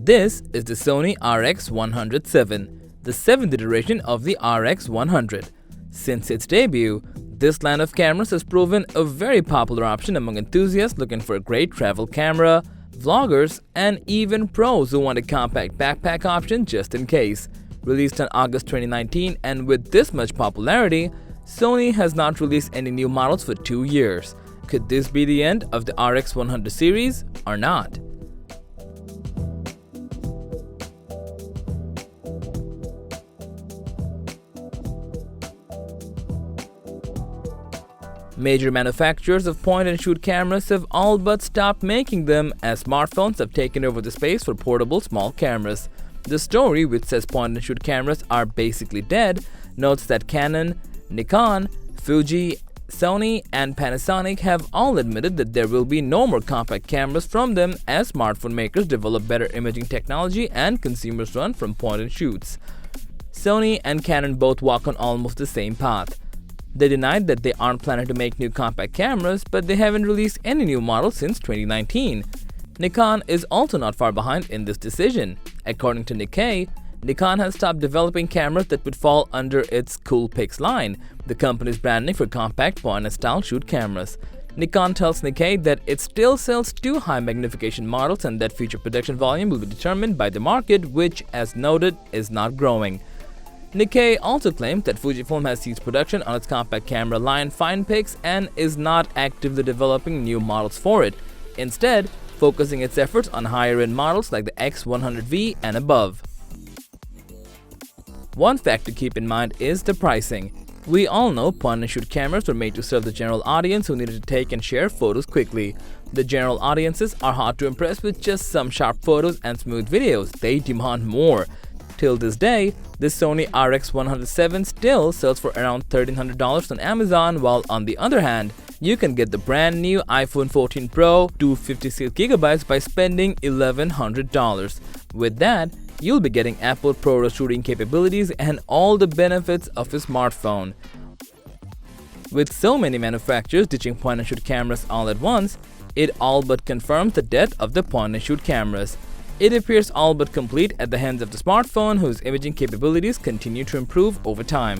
This is the Sony Rx100, the 7th iteration of the Rx100. Since its debut, this line of cameras has proven a very popular option among enthusiasts looking for a great travel camera, vloggers, and even pros who want a compact backpack option just in case. Released in August 2019, and with this much popularity, Sony has not released any new models for 2 years. Could this be the end of the Rx100 series or not? Major manufacturers of point-and-shoot cameras have all but stopped making them, as smartphones have taken over the space for portable small cameras. The story, which says point-and-shoot cameras are basically dead, notes that Canon, Nikon, Fuji, Sony, and Panasonic have all admitted that there will be no more compact cameras from them as smartphone makers develop better imaging technology and consumers run from point-and-shoots. Sony and Canon both walk on almost the same path. They denied that they aren't planning to make new compact cameras, but they haven't released any new models since 2019. Nikon is also not far behind in this decision. According to Nikkei, Nikon has stopped developing cameras that would fall under its Coolpix line, the company's branding for compact point-and-style shoot cameras. Nikon tells Nikkei that it still sells 2 high magnification models and that future production volume will be determined by the market, which, as noted, is not growing. Nikkei also claims that Fujifilm has ceased production on its compact camera line FinePix and is not actively developing new models for it, instead focusing its efforts on higher-end models like the X100V and above. One fact to keep in mind is the pricing. We all know point-and-shoot cameras were made to serve the general audience who needed to take and share photos quickly. The general audiences are hard to impress with just some sharp photos and smooth videos. They demand more. Till this day, the Sony Rx100 still sells for around $1,300 on Amazon, while on the other hand, you can get the brand new iPhone 14 Pro 256GB by spending $1,100. With that, you'll be getting Apple ProRes shooting capabilities and all the benefits of a smartphone. With so many manufacturers ditching point-and-shoot cameras all at once, it all but confirms the death of the point-and-shoot cameras. It appears all but complete at the hands of the smartphone, whose imaging capabilities continue to improve over time.